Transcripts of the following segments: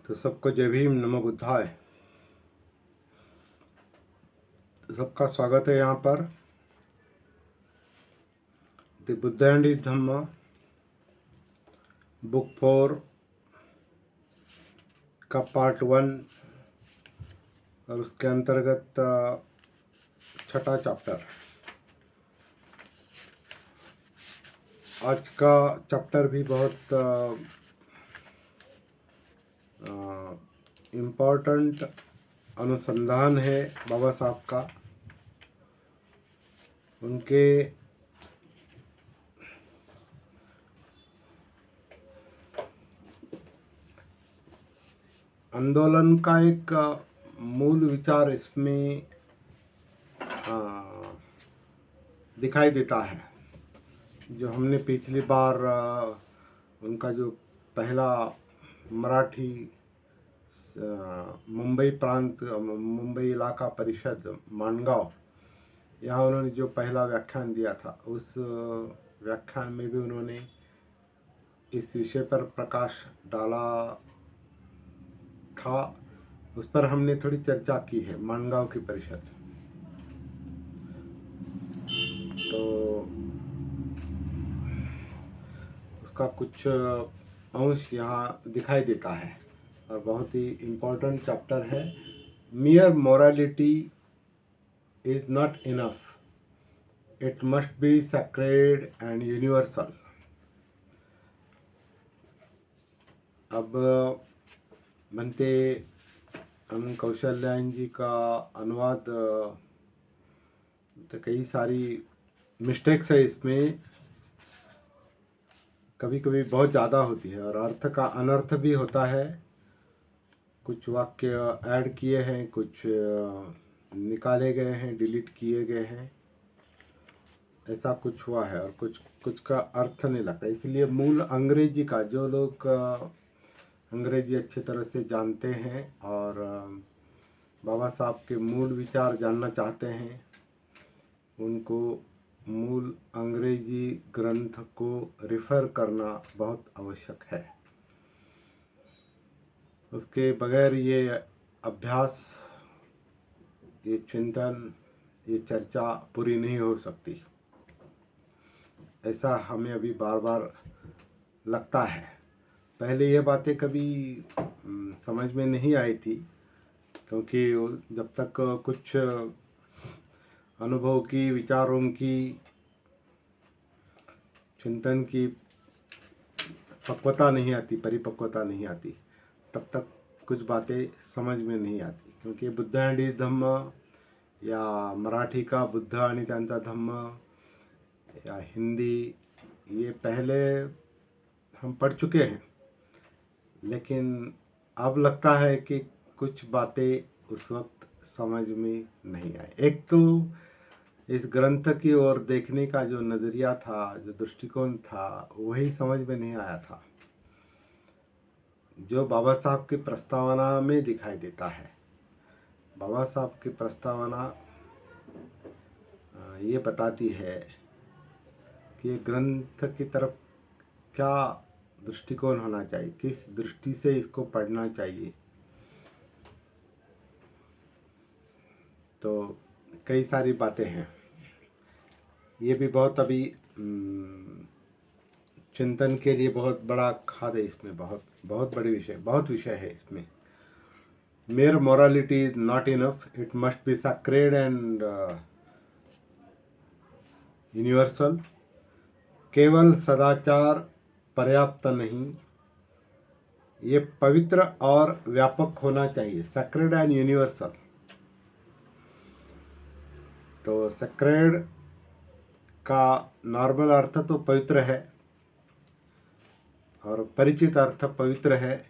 तो सबको जय भीम, नमो बुद्धाय। सबका स्वागत है यहाँ पर। The Buddha and his Dhamma book 4 का पार्ट 1 और उसके अंतर्गत छठा चैप्टर। आज का चैप्टर भी बहुत इम्पोर्टेंट अनुसंधान है बाबा साहब का। उनके आंदोलन का एक मूल विचार इसमें दिखाई देता है। जो हमने पिछली बार उनका जो पहला मराठी मुंबई प्रांत, मुंबई इलाका परिषद मानगांव, यहाँ उन्होंने जो पहला व्याख्यान दिया था, उस व्याख्यान में भी उन्होंने इस विषय पर प्रकाश डाला था। उस पर हमने थोड़ी चर्चा की है, मानगांव की परिषद। तो उसका कुछ अंश यहाँ दिखाई देता है और बहुत ही इम्पोर्टेंट चैप्टर है। mere morality is not enough, it must be sacred and universal। अब बनते कौशल्यायन जी का अनुवाद, तो कई सारी मिस्टेक्स है इसमें, कभी कभी बहुत ज़्यादा होती है और अर्थ का अनर्थ भी होता है। कुछ वाक्य ऐड किए हैं, कुछ निकाले गए हैं, डिलीट किए गए हैं, ऐसा कुछ हुआ है और कुछ का अर्थ नहीं लगता। इसलिए मूल अंग्रेजी का, जो लोग अंग्रेजी अच्छी तरह से जानते हैं और बाबा साहब के मूल विचार जानना चाहते हैं, उनको मूल अंग्रेजी ग्रंथ को रिफ़र करना बहुत आवश्यक है। उसके बगैर ये अभ्यास, ये चिंतन, ये चर्चा पूरी नहीं हो सकती, ऐसा हमें अभी बार बार लगता है। पहले ये बातें कभी समझ में नहीं आई थी, क्योंकि जब तक कुछ अनुभव की, विचारों की, चिंतन की पक्वता नहीं आती, परिपक्वता नहीं आती, तब तक कुछ बातें समझ में नहीं आती। क्योंकि बुद्ध एंड हिज धम्म या मराठी का बुद्ध आणि त्यांचा धम्म या हिंदी, ये पहले हम पढ़ चुके हैं, लेकिन अब लगता है कि कुछ बातें उस वक्त समझ में नहीं आए। एक तो इस ग्रंथ की ओर देखने का जो नज़रिया था, जो दृष्टिकोण था, वही समझ में नहीं आया था, जो बाबा साहब की प्रस्तावना में दिखाई देता है। बाबा साहब की प्रस्तावना ये बताती है कि ग्रंथ की तरफ क्या दृष्टिकोण होना चाहिए, किस दृष्टि से इसको पढ़ना चाहिए। तो कई सारी बातें हैं। ये भी बहुत अभी चिंतन के लिए बहुत बड़ा खाद है इसमें, बहुत बड़ी विषय, बहुत विषय है इसमें। mere morality is not enough, it must be sacred and universal. केवल सदाचार पर्याप्त नहीं, ये पवित्र और व्यापक होना चाहिए, सैक्रेड एंड यूनिवर्सल। तो सैक्रेड का नॉर्मल अर्थ तो पवित्र है और परिचित अर्थ पवित्र है,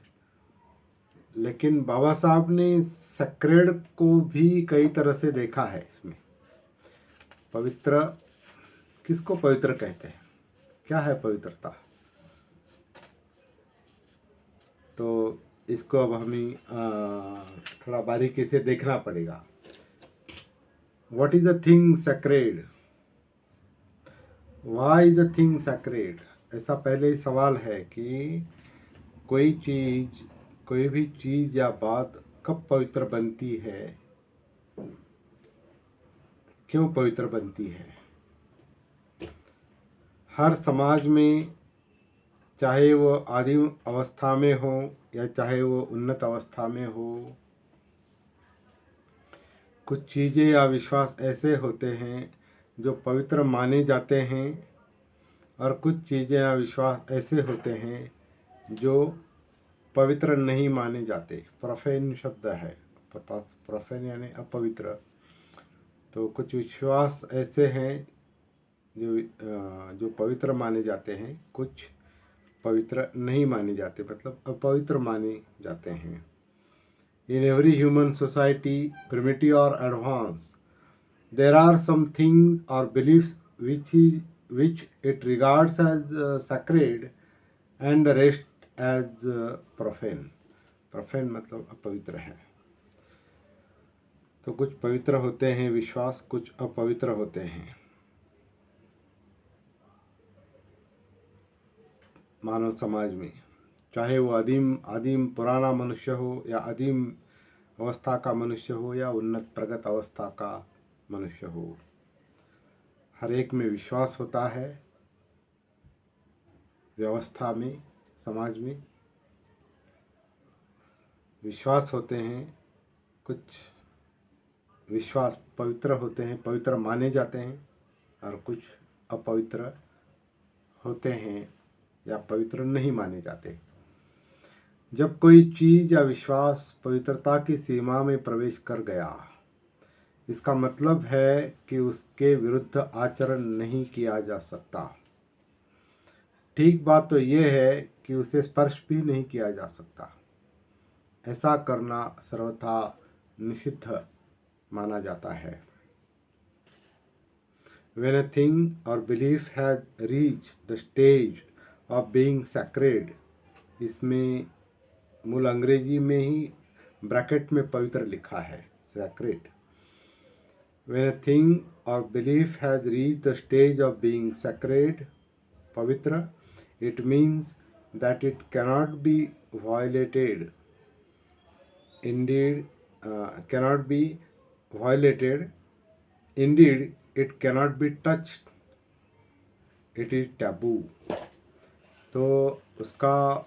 लेकिन बाबा साहब ने सैक्रेड को भी कई तरह से देखा है इसमें। पवित्र, किसको पवित्र कहते हैं, क्या है पवित्रता, तो इसको अब हमें थोड़ा बारीकी से देखना पड़ेगा। What is a thing sacred, why is a thing sacred, ऐसा पहले ही सवाल है कि कोई चीज़ कोई भी चीज़ या बात कब पवित्र बनती है, क्यों पवित्र बनती है? हर समाज में, चाहे वो आदिम अवस्था में हो या चाहे वो उन्नत अवस्था में हो, कुछ चीज़ें या विश्वास ऐसे होते हैं जो पवित्र माने जाते हैं, और कुछ चीज़ें या विश्वास ऐसे होते हैं जो पवित्र नहीं माने जाते। प्रोफेन शब्द है, प्रोफेन यानी अपवित्र। तो कुछ विश्वास ऐसे हैं जो पवित्र माने जाते हैं, कुछ पवित्र नहीं माने जाते, मतलब अपवित्र माने जाते हैं। In every human society, primitive or advanced, there are some things or beliefs which it regards as sacred and the rest as profane. Profane मतलब अपवित्र है। तो कुछ पवित्र होते हैं विश्वास, कुछ अपवित्र होते हैं। मानव समाज में, चाहे वो आदिम पुराना मनुष्य हो या आदिम अवस्था का मनुष्य हो या उन्नत प्रगत अवस्था का मनुष्य हो, हर एक में विश्वास होता है। व्यवस्था में, समाज में विश्वास होते हैं। कुछ विश्वास पवित्र होते हैं, पवित्र माने जाते हैं, और कुछ अपवित्र होते हैं या पवित्र नहीं माने जाते। जब कोई चीज़ या विश्वास पवित्रता की सीमा में प्रवेश कर गया, इसका मतलब है कि उसके विरुद्ध आचरण नहीं किया जा सकता। ठीक बात तो यह है कि उसे स्पर्श भी नहीं किया जा सकता। ऐसा करना सर्वथा निषिद्ध माना जाता है। When a thing or belief has reached the stage of being sacred, इसमें मूल अंग्रेजी में ही ब्रैकेट में पवित्र लिखा है, sacred. When a thing or belief has reached the stage of being sacred, पवित्र, it means that it cannot be violated. Indeed, cannot be violated. Indeed, it cannot be touched. It is taboo. तो उसका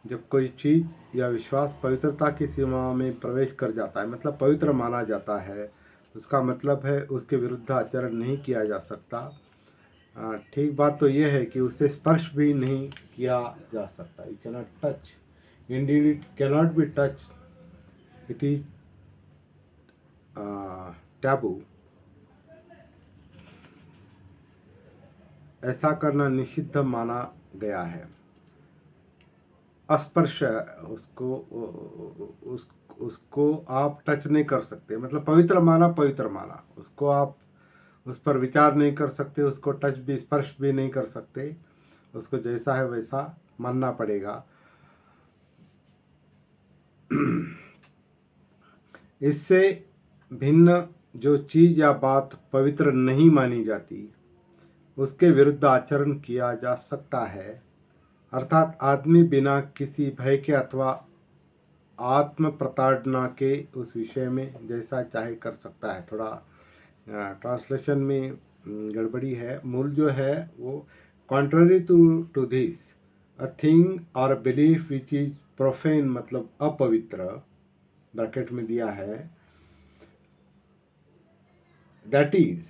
जब कोई चीज़ या विश्वास पवित्रता की सीमा में प्रवेश कर जाता है, मतलब पवित्र माना जाता है, उसका मतलब है उसके विरुद्ध आचरण नहीं किया जा सकता। ठीक बात तो यह है कि उसे स्पर्श भी नहीं किया जा सकता। You cannot touch, Indeed it cannot be touch, it is taboo. ऐसा करना निषिद्ध माना गया है। अस्पर्श, उसको आप टच नहीं कर सकते, मतलब पवित्र माना, उसको आप उस पर विचार नहीं कर सकते, उसको टच भी, स्पर्श भी नहीं कर सकते, उसको जैसा है वैसा मानना पड़ेगा। इससे भिन्न जो चीज़ या बात पवित्र नहीं मानी जाती, उसके विरुद्ध आचरण किया जा सकता है। अर्थात आदमी बिना किसी भय के अथवा आत्म प्रताड़ना के उस विषय में जैसा चाहे कर सकता है। थोड़ा ट्रांसलेशन में गड़बड़ी है। मूल जो है वो contrary to this, a thing और बिलीफ विच इज प्रोफेन, मतलब अपवित्र, ब्रैकेट में दिया है। दैट इज,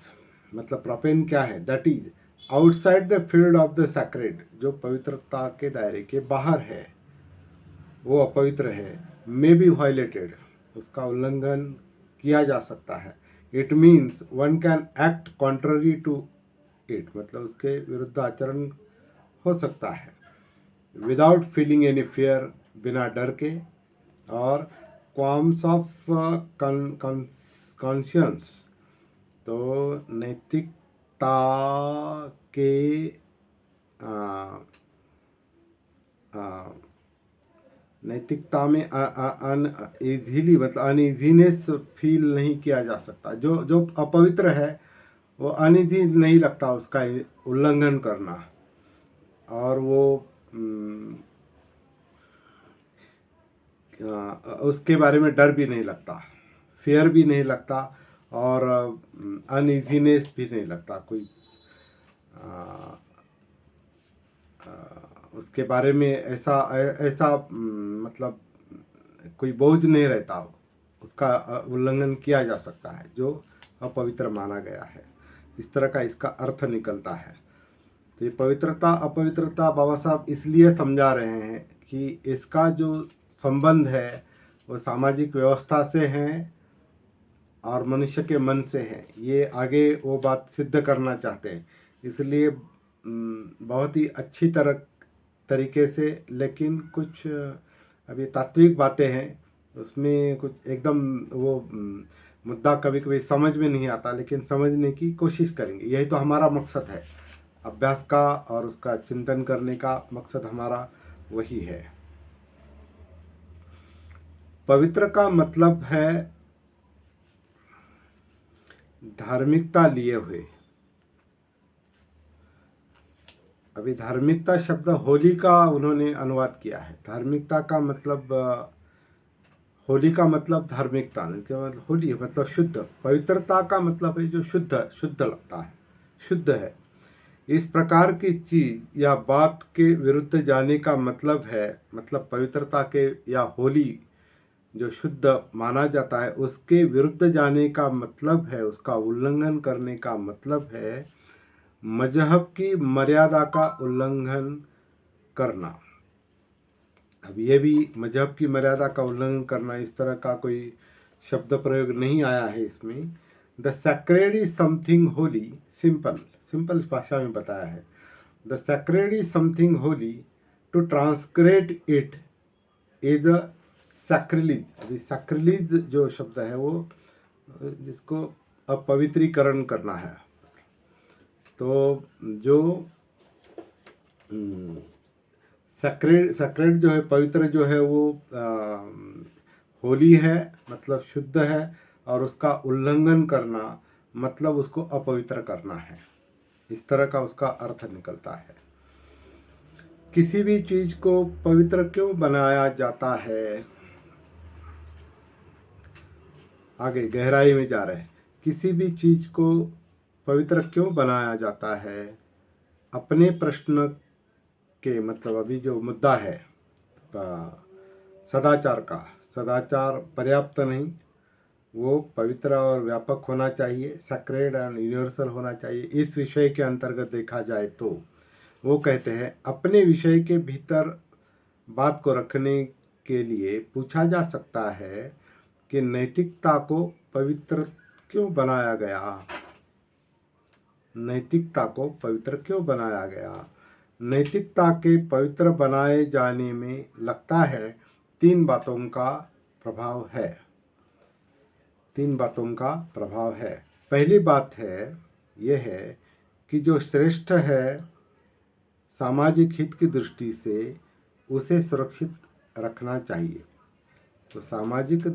मतलब प्रोफेन क्या है? That is outside the field of the sacred, जो पवित्रता के दायरे के बाहर है, वो अपवित्र है। मे बी वायलेटेड, उसका उल्लंघन किया जा सकता है। It means one can act contrary to it, मतलब उसके विरुद्ध आचरण हो सकता है। विदाउट फीलिंग एनी फियर, बिना डर के, और क्वाल्म्स ऑफ कॉन्शियंस, तो नैतिकता के नैतिकता में अनइजीली, मतलब अनइजीनेस फील नहीं किया जा सकता। जो अपवित्र है वो अनइजी नहीं लगता उसका उल्लंघन करना। और वो उसके बारे में डर भी नहीं लगता, फियर भी नहीं लगता, और अनइजीनेस भी नहीं लगता। कोई उसके बारे में ऐसा ऐसा मतलब कोई बोझ नहीं रहता, उसका उल्लंघन किया जा सकता है जो अपवित्र माना गया है। इस तरह का इसका अर्थ निकलता है। तो ये पवित्रता अपवित्रता बाबा साहब इसलिए समझा रहे हैं कि इसका जो संबंध है वो सामाजिक व्यवस्था से है और मनुष्य के मन से है। ये आगे वो बात सिद्ध करना चाहते हैं, इसलिए बहुत ही अच्छी तरीके से, लेकिन कुछ अभी तात्विक बातें हैं उसमें, कुछ एकदम वो मुद्दा कभी कभी समझ में नहीं आता, लेकिन समझने की कोशिश करेंगे। यही तो हमारा मकसद है, अभ्यास का और उसका चिंतन करने का मकसद हमारा वही है। पवित्र का मतलब है धार्मिकता लिए हुए। अभी धार्मिकता शब्द होली का उन्होंने अनुवाद किया है। धार्मिकता का मतलब होली का मतलब धार्मिकता नहीं, केवल होली मतलब शुद्ध। पवित्रता का मतलब है जो शुद्ध शुद्ध लगता है, शुद्ध है। इस प्रकार की चीज या बात के विरुद्ध जाने का मतलब है, मतलब पवित्रता के या होली जो शुद्ध माना जाता है उसके विरुद्ध जाने का मतलब है, उसका उल्लंघन करने का मतलब है मजहब की मर्यादा का उल्लंघन करना। अब ये भी मजहब की मर्यादा का उल्लंघन करना, इस तरह का कोई शब्द प्रयोग नहीं आया है इसमें। The sacred is something holy, simple simple भाषा में बताया है। The sacred is something holy, to transgress it is a sacrilege. अभी सैक्रिलीज जो शब्द है वो जिसको अपवित्रीकरण करना है। तो जो सैक्रेड जो है, पवित्र जो है वो होली है, मतलब शुद्ध है, और उसका उल्लंघन करना मतलब उसको अपवित्र करना है। इस तरह का उसका अर्थ निकलता है। किसी भी चीज को पवित्र क्यों बनाया जाता है, आगे गहराई में जा रहे हैं। किसी भी चीज को पवित्र क्यों बनाया जाता है, अपने प्रश्न के मतलब अभी जो मुद्दा है सदाचार का, सदाचार पर्याप्त नहीं, वो पवित्र और व्यापक होना चाहिए, सैक्रेड एंड यूनिवर्सल होना चाहिए। इस विषय के अंतर्गत देखा जाए तो वो कहते हैं अपने विषय के भीतर बात को रखने के लिए पूछा जा सकता है कि नैतिकता को पवित्र क्यों बनाया गया। नैतिकता को पवित्र क्यों बनाया गया। नैतिकता के पवित्र बनाए जाने में लगता है 3 बातों का प्रभाव है। 3 बातों का प्रभाव है। पहली बात है यह है कि जो श्रेष्ठ है सामाजिक हित की दृष्टि से उसे सुरक्षित रखना चाहिए। तो सामाजिक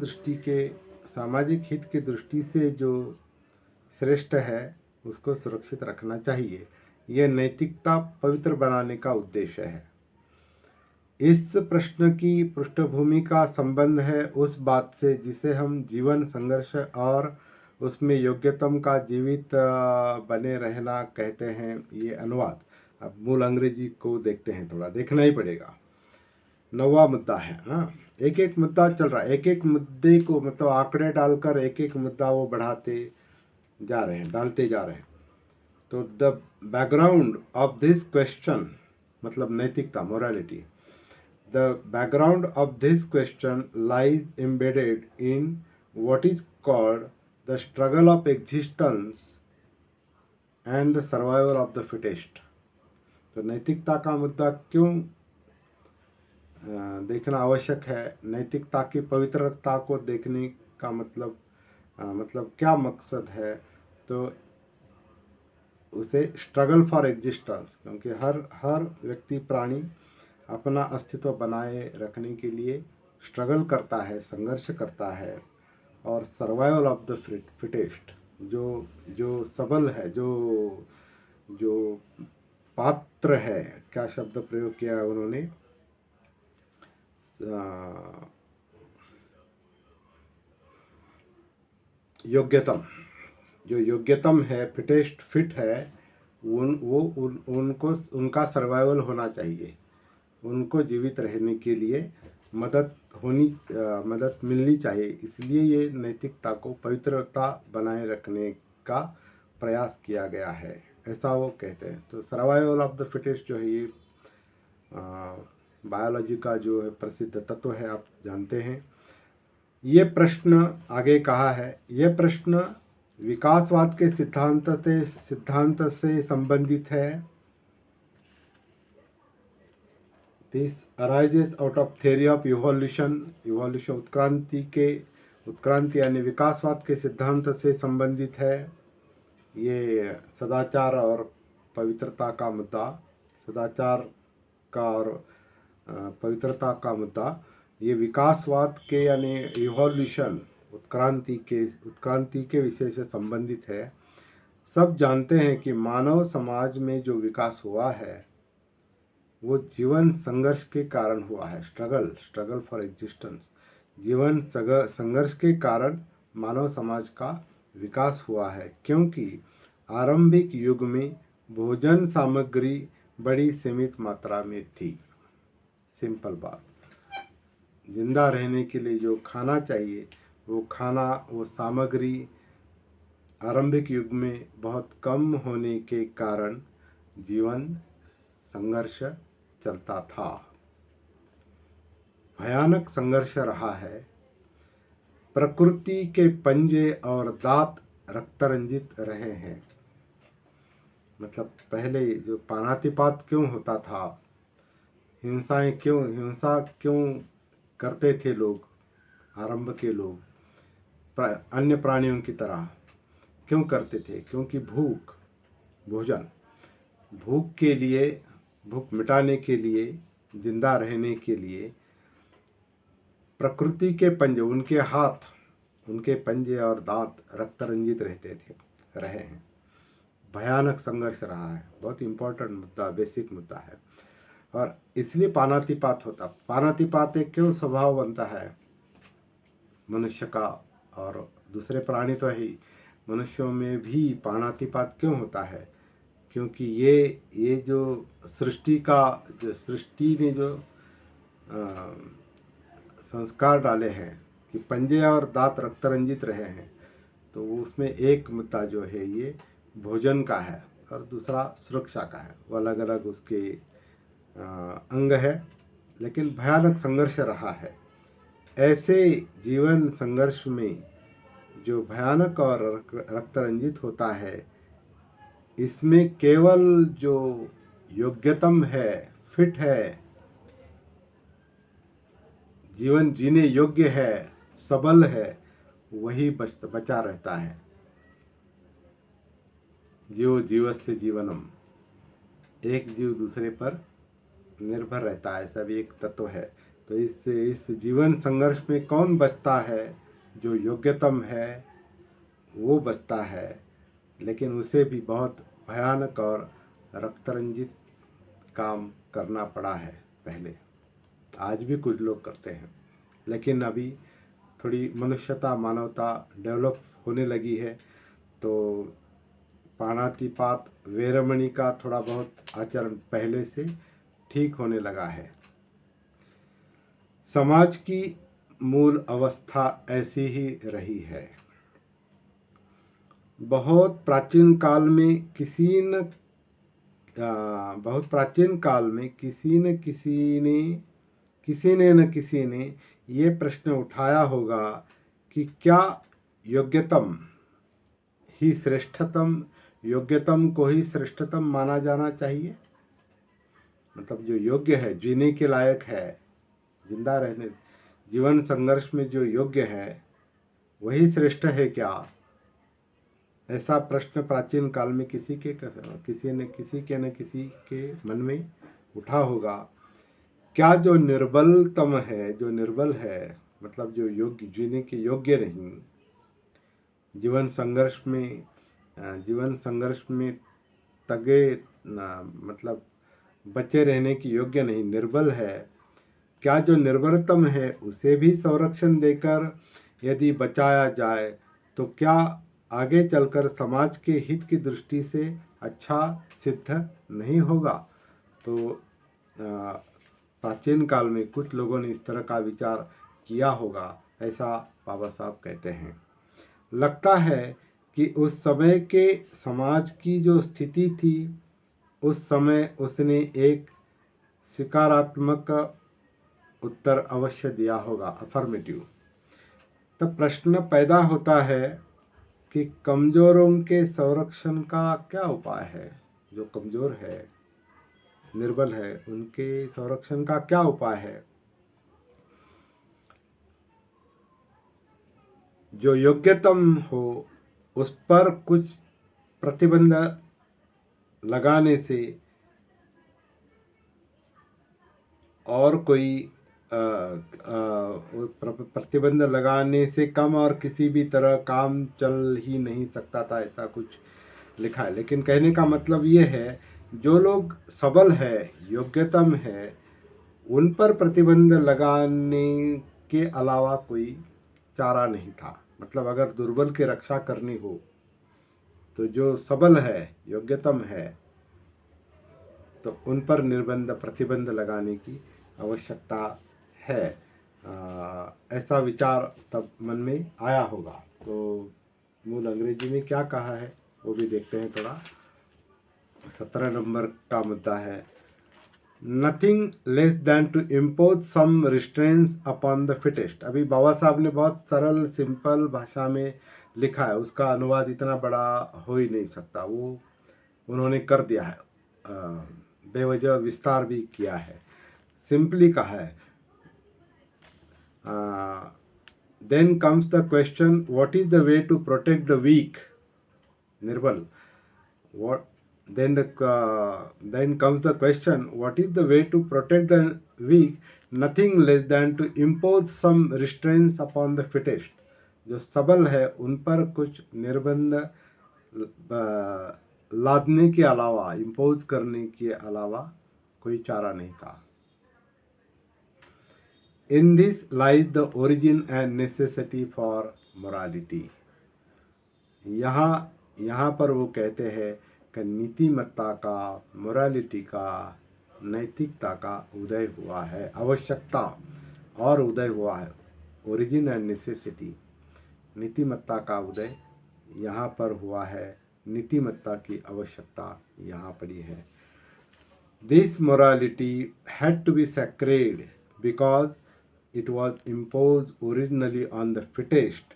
हित की दृष्टि से जो श्रेष्ठ है उसको सुरक्षित रखना चाहिए। यह नैतिकता पवित्र बनाने का उद्देश्य है। इस प्रश्न की पृष्ठभूमि का संबंध है उस बात से जिसे हम जीवन संघर्ष और उसमें योग्यतम का जीवित बने रहना कहते हैं। ये अनुवाद अब मूल अंग्रेजी को देखते हैं, थोड़ा देखना ही पड़ेगा। 9वां मुद्दा है। हाँ, एक एक मुद्दा चल रहा है, एक एक मुद्दे को मतलब आंकड़े डालकर एक एक मुद्दा वो बढ़ाते जा रहे हैं, डालते जा रहे हैं। तो the background of this question मतलब नैतिकता, morality, the background of this question lies embedded in what is called the struggle of existence and the survival of the fittest। तो नैतिकता का मुद्दा क्यों देखना आवश्यक है, नैतिकता की पवित्रता को देखने का मतलब क्या मकसद है, तो उसे स्ट्रगल फॉर एग्जिस्टेंस, क्योंकि हर व्यक्ति प्राणी अपना अस्तित्व बनाए रखने के लिए स्ट्रगल करता है, संघर्ष करता है, और सर्वाइवल ऑफ द फिटेस्ट, जो सबल है, जो पात्र है क्या शब्द प्रयोग किया है उन्होंने, योग्यतम, जो योग्यतम है, फिट है, उनको उनका सर्वाइवल होना चाहिए, उनको जीवित रहने के लिए मदद मिलनी चाहिए। इसलिए ये नैतिकता को, पवित्रता बनाए रखने का प्रयास किया गया है, ऐसा वो कहते हैं। तो सर्वाइवल ऑफ द फिटेस्ट जो है ये बायोलॉजी का जो है प्रसिद्ध तत्व है, आप जानते हैं। ये प्रश्न आगे कहा है, ये प्रश्न विकासवाद के सिद्धांत से संबंधित है। This arises out of theory of evolution, उत्क्रांति यानी विकासवाद के सिद्धांत से संबंधित है। ये सदाचार और पवित्रता का मुद्दा, सदाचार का और पवित्रता का मुद्दा, ये विकासवाद के यानी इवोल्यूशन, उत्क्रांति के विषय से संबंधित है। सब जानते हैं कि मानव समाज में जो विकास हुआ है वो जीवन संघर्ष के कारण हुआ है। स्ट्रगल फॉर एग्जिस्टेंस, जीवन संघर्ष के कारण मानव समाज का विकास हुआ है, क्योंकि आरंभिक युग में भोजन सामग्री बड़ी सीमित मात्रा में थी। सिंपल बात, जिंदा रहने के लिए जो खाना चाहिए वो सामग्री आरंभिक युग में बहुत कम होने के कारण जीवन संघर्ष चलता था, भयानक संघर्ष रहा है। प्रकृति के पंजे और दांत रक्तरंजित रहे हैं। मतलब पहले जो पानातिपात क्यों होता था, हिंसा क्यों करते थे लोग, आरंभ के लोग अन्य प्राणियों की तरह क्यों करते थे? क्योंकि भूख मिटाने के लिए, जिंदा रहने के लिए प्रकृति के पंजे, उनके पंजे और दांत रक्तरंजित रहे हैं। भयानक संघर्ष रहा है, बहुत इम्पोर्टेंट मुद्दा, बेसिक मुद्दा है। और इसलिए पानातिपात एक क्यों स्वभाव बनता है मनुष्य का, और दूसरे प्राणी तो है, मनुष्यों में भी पानातिपात क्यों होता है? क्योंकि ये जो सृष्टि ने जो संस्कार डाले हैं कि पंजे और दांत रक्तरंजित रहे हैं, तो उसमें एक मुद्दा जो है ये भोजन का है और दूसरा सुरक्षा का है। वो अलग अलग उसके अंग है, लेकिन भयानक संघर्ष रहा है। ऐसे जीवन संघर्ष में जो भयानक और रक्तरंजित होता है, इसमें केवल जो योग्यतम है, फिट है, जीवन जीने योग्य है, सबल है, वही बचा रहता है। जीवस्य जीवनम, एक जीव दूसरे पर निर्भर रहता है, सब एक तत्व है। तो इस जीवन संघर्ष में कौन बचता है? जो योग्यतम है वो बचता है, लेकिन उसे भी बहुत भयानक और रक्तरंजित काम करना पड़ा है पहले। आज भी कुछ लोग करते हैं, लेकिन अभी थोड़ी मनुष्यता, मानवता डेवलप होने लगी है, तो पानातिपात, वेरमणि का थोड़ा बहुत आचरण पहले से ठीक होने लगा है। समाज की मूल अवस्था ऐसी ही रही है। बहुत प्राचीन काल में किसी न किसी ने ये प्रश्न उठाया होगा कि क्या योग्यतम को ही श्रेष्ठतम माना जाना चाहिए? मतलब जो योग्य है, जीने के लायक है, जिंदा रहने, जीवन संघर्ष में जो योग्य है वही श्रेष्ठ है क्या? ऐसा प्रश्न प्राचीन काल में किसी के मन में उठा होगा। क्या जो निर्बल है, मतलब जो योग्य, जीने के योग्य नहीं, जीवन संघर्ष में तगे मतलब बचे रहने की योग्य नहीं, निर्बल है। क्या जो निर्बलतम है उसे भी संरक्षण देकर यदि बचाया जाए तो क्या आगे चलकर समाज के हित की दृष्टि से अच्छा सिद्ध नहीं होगा? तो प्राचीन काल में कुछ लोगों ने इस तरह का विचार किया होगा, ऐसा बाबा साहब कहते हैं। लगता है कि उस समय के समाज की जो स्थिति थी, उस समय उसने एक सकारात्मक उत्तर अवश्य दिया होगा, अफर्मेटिव। तब प्रश्न पैदा होता है कि कमजोरों के संरक्षण का क्या उपाय है? जो कमजोर है, निर्बल है, उनके संरक्षण का क्या उपाय है? जो योग्यतम हो उस पर कुछ प्रतिबंध लगाने से और कोई प्रतिबंध लगाने से कम और किसी भी तरह काम चल ही नहीं सकता था, ऐसा कुछ लिखा है। लेकिन कहने का मतलब ये है, जो लोग सबल है, योग्यतम है, उन पर प्रतिबंध लगाने के अलावा कोई चारा नहीं था। मतलब अगर दुर्बल की रक्षा करनी हो तो जो सबल है, योग्यतम है, तो उन पर निर्बंध प्रतिबंध लगाने की आवश्यकता है। ऐसा विचार तब मन में आया होगा। तो मूल अंग्रेजी में क्या कहा है वो भी देखते हैं थोड़ा। 17 नंबर का मुद्दा है, nothing less than to impose some restraints upon the fittest. अभी बाबा साहब ने बहुत सरल सिंपल भाषा में लिखा है, उसका अनुवाद इतना बड़ा हो ही नहीं सकता, वो उन्होंने कर दिया है, बेवजह विस्तार भी किया है। सिंपली कहा है, then comes the question, what is the way to protect the weak, निर्बल। what then comes the question, what is the way to protect the weak? Nothing less than to impose some restraints upon the fittest। जो सबल है उन पर कुछ निर्बंध लादने के अलावा, इम्पोज करने के अलावा कोई चारा नहीं था। In this lies the origin and necessity for morality। यहाँ पर वो कहते हैं कि नीतिमत्ता का, मोरालिटी का, नैतिकता का उदय हुआ है, आवश्यकता और उदय हुआ है। ओरिजिन एंड नेसेसिटी, नीतिमत्ता का उदय यहाँ पर हुआ है, नीतिमत्ता की आवश्यकता यहाँ पड़ी है। This morality had to be sacred because it was impose originally on the fittest,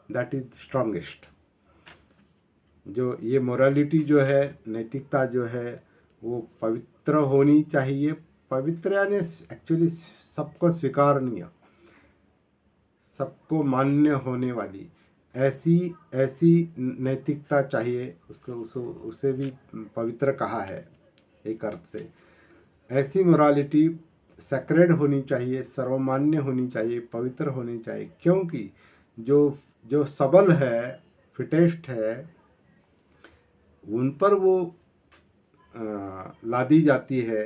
that is strongest. जो ये मोरालिटी जो है, नैतिकता जो है, वो पवित्र होनी चाहिए। पवित्र यानी एक्चुअली सबको स्वीकारनीय, सबको मान्य होने वाली, ऐसी नैतिकता चाहिए। उसे भी पवित्र कहा है एक अर्थ से। ऐसी मोरालिटी सैक्रेड होनी चाहिए, सर्वमान्य होनी चाहिए, पवित्र होनी चाहिए, क्योंकि जो सबल है, फिटेस्ट है, उन पर वो लादी जाती है।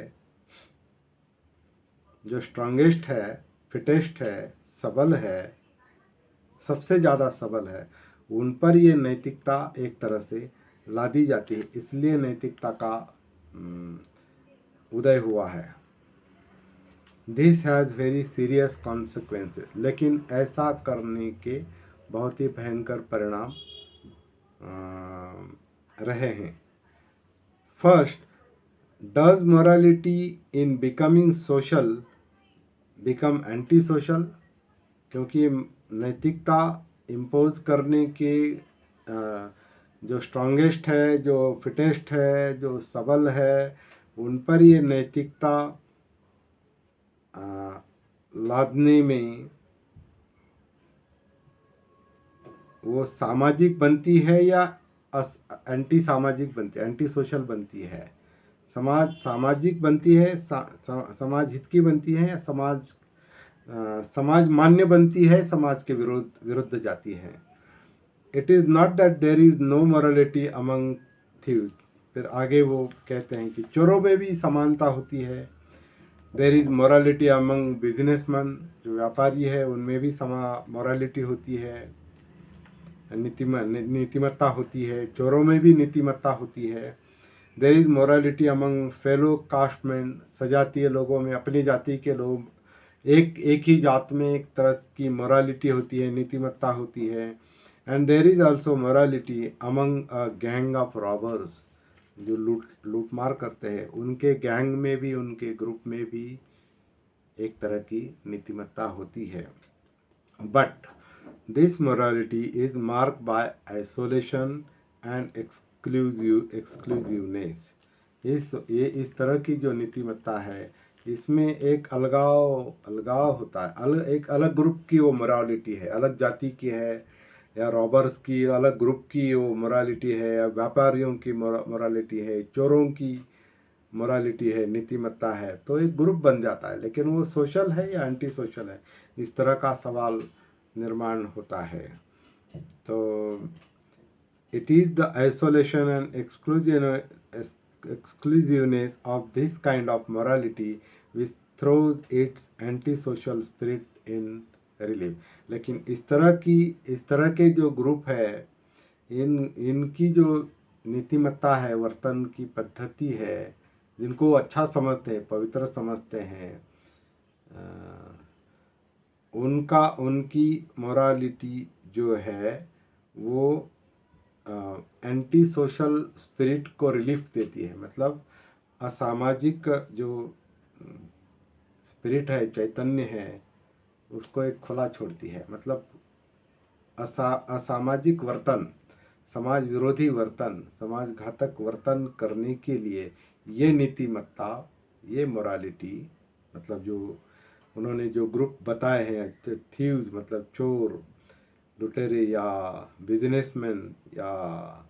जो स्ट्रॉन्गेस्ट है, फिटेस्ट है, सबल है, सबसे ज़्यादा सबल है, उन पर ये नैतिकता एक तरह से लादी जाती है। इसलिए नैतिकता का उदय हुआ है। This has very serious consequences. लेकिन ऐसा करने के बहुत ही भयंकर परिणाम रहे हैं। First, does morality in becoming social become anti social? क्योंकि नैतिकता इम्पोज करने के जो स्ट्रॉन्गेस्ट है, जो फिटेस्ट है, जो सबल है, उन पर ये नैतिकता लादने में वो सामाजिक बनती है या एंटी सामाजिक बनती है, एंटी सोशल बनती है? सामाजिक बनती है, समाज हित की बनती है, या समाज मान्य बनती है, समाज के विरुद्ध जाती है? It is not that there is no morality among thieves. फिर आगे वो कहते हैं कि चोरों में भी समानता होती है। There is morality among businessmen, जो व्यापारी है उनमें भी मोरालिटी होती है, नीतिमत्ता होती है। चोरों में भी नीतिमत्ता होती है। There is morality among fellow casteman, सजातीय लोगों में, अपनी जाति के लोग, एक ही जात में एक तरह की मोरालिटी होती है, नीतिमत्ता होती है। And there is also morality among a gang of robbers, जो लूटमार करते हैं, उनके गैंग में भी, उनके ग्रुप में भी एक तरह की नीतिमत्ता होती है। But this morality is marked by isolation and exclusiveness. ये इस तरह की जो नीतिमत्ता है, इसमें एक अलगाव होता है। एक अलग ग्रुप की वो मोरालिटी है, अलग जाति की है, या रॉबर्स की अलग ग्रुप की वो मोरालिटी है, या व्यापारियों की मोरालिटी है, चोरों की मोरालिटी है, नीतिमत्ता है। तो एक ग्रुप बन जाता है, लेकिन वो सोशल है या एंटी सोशल है, इस तरह का सवाल निर्माण होता है। तो it is the isolation and exclusiveness of this kind of morality which throws its anti-social spirit in relief। लेकिन इस तरह के जो ग्रुप है, इनकी जो नीतिमत्ता है, वर्तन की पद्धति है, जिनको अच्छा समझते हैं, पवित्र समझते हैं, उनकी मोरालिटी जो है वो एंटी सोशल स्पिरिट को रिलीफ देती है। मतलब असामाजिक जो स्पिरिट है, चैतन्य है, उसको एक खुला छोड़ती है। मतलब असामाजिक वर्तन, समाज विरोधी वर्तन, समाज घातक वर्तन करने के लिए ये नीतिमत्ता, ये मोरालिटी, मतलब जो उन्होंने जो ग्रुप बताए हैं, थीव्स मतलब चोर, लुटेरे, या बिजनेसमैन, या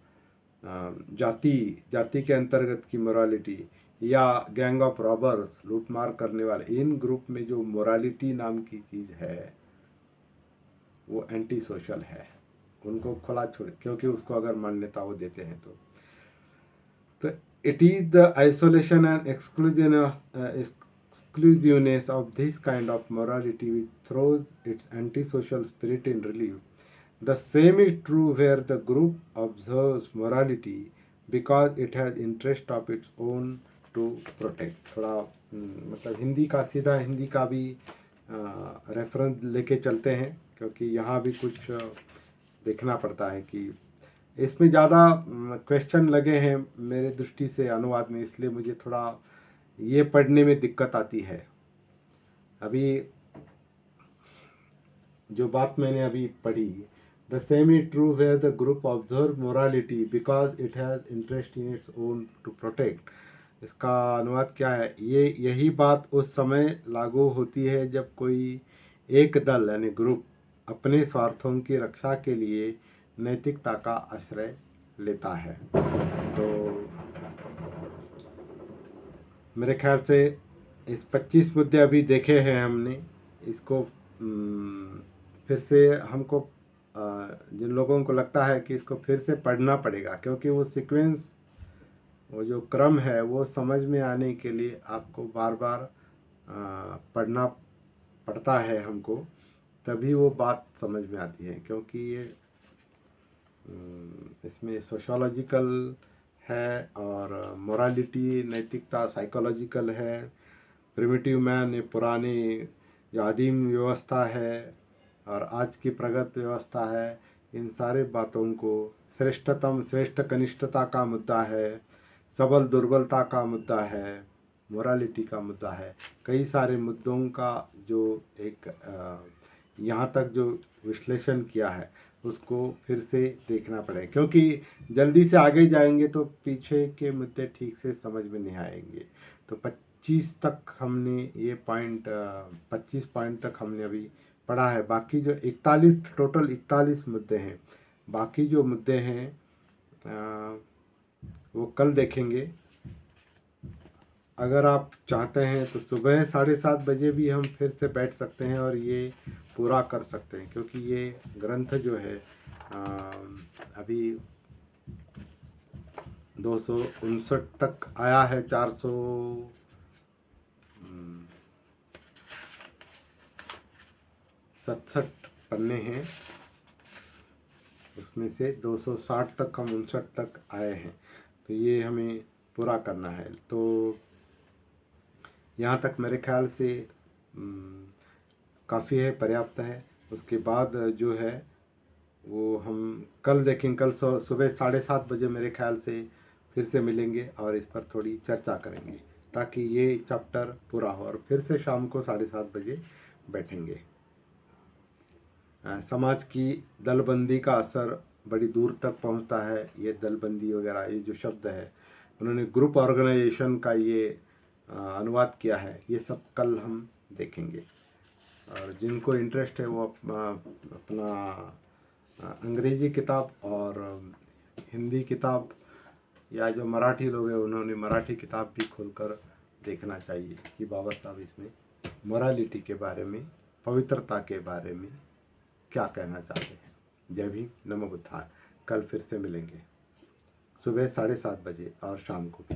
जाति के अंतर्गत की मोरालिटी, या गैंग ऑफ रॉबर्स, लूटमार करने वाले, इन ग्रुप में जो मोरालिटी नाम की चीज़ है वो एंटी सोशल है। उनको खुला छोड़, क्योंकि उसको अगर मान्यता वो देते हैं तो it is the isolation and exclusiveness of this kind of morality which throws its antisocial spirit in relief. The same is true where the group observes morality because it has interest of its own to protect। थोड़ा मतलब हिंदी का, सीधा हिंदी का भी reference लेके चलते हैं, क्योंकि यहाँ भी कुछ देखना पड़ता है कि इसमें ज़्यादा क्वेश्चन लगे हैं मेरे दृष्टि से अनुवाद में, इसलिए मुझे थोड़ा ये पढ़ने में दिक्कत आती है। अभी जो बात मैंने अभी पढ़ी, the same is true where the group observe morality because it has interest in its own to protect. इसका अनुवाद क्या है? यही बात उस समय लागू होती है जब कोई एक दल यानी ग्रुप अपने स्वार्थों की रक्षा के लिए नैतिकता का आश्रय लेता है। तो मेरे ख्याल से इस 25 मुद्दे अभी देखे हैं हमने, इसको फिर से हमको जिन लोगों को लगता है कि इसको फिर से पढ़ना पड़ेगा, क्योंकि वो सीक्वेंस, वो जो क्रम है, वो समझ में आने के लिए आपको बार बार पढ़ना पड़ता है हमको, तभी वो बात समझ में आती है। क्योंकि ये इसमें सोशोलॉजिकल है और मोरालिटी, नैतिकता साइकोलॉजिकल है, प्रिमिटिव मैन ये पुरानी जो आदिम व्यवस्था है और आज की प्रगत व्यवस्था है, इन सारे बातों को, श्रेष्ठ कनिष्ठता का मुद्दा है, सबल दुर्बलता का मुद्दा है, मोरालिटी का मुद्दा है, कई सारे मुद्दों का जो एक यहाँ तक जो विश्लेषण किया है उसको फिर से देखना पड़ेगा, क्योंकि जल्दी से आगे जाएंगे तो पीछे के मुद्दे ठीक से समझ में नहीं आएंगे। तो 25 तक हमने ये पॉइंट 25 पॉइंट तक हमने अभी पढ़ा है। बाकी जो 41 टोटल 41 मुद्दे हैं, बाकी जो मुद्दे हैं वो कल देखेंगे। अगर आप चाहते हैं तो सुबह 7:30 बजे भी हम फिर से बैठ सकते हैं और ये पूरा कर सकते हैं, क्योंकि ये ग्रंथ जो है अभी 259 तक आया है। 467 पन्ने हैं, उसमें से 260 तक हम 59 तक आए हैं, तो ये हमें पूरा करना है। तो यहाँ तक मेरे ख्याल से काफ़ी है, पर्याप्त है। उसके बाद जो है वो हम कल देखेंगे। कल सुबह 7:30 बजे मेरे ख्याल से फिर से मिलेंगे और इस पर थोड़ी चर्चा करेंगे, ताकि ये चैप्टर पूरा हो। और फिर से शाम को 7:30 बजे बैठेंगे। समाज की दलबंदी का असर बड़ी दूर तक पहुंचता है। ये दलबंदी वगैरह ये जो शब्द है, उन्होंने ग्रुप ऑर्गेनाइजेशन का ये अनुवाद किया है। ये सब कल हम देखेंगे। और जिनको इंटरेस्ट है वो अपना अंग्रेजी किताब और हिंदी किताब, या जो मराठी लोग हैं उन्होंने मराठी किताब भी खोलकर देखना चाहिए कि बाबा साहब इसमें मोरालिटी के बारे में, पवित्रता के बारे में क्या कहना चाहते हैं। जय भीम, नमो बुद्धाय। कल फिर से मिलेंगे सुबह 7:30 बजे और शाम को भी।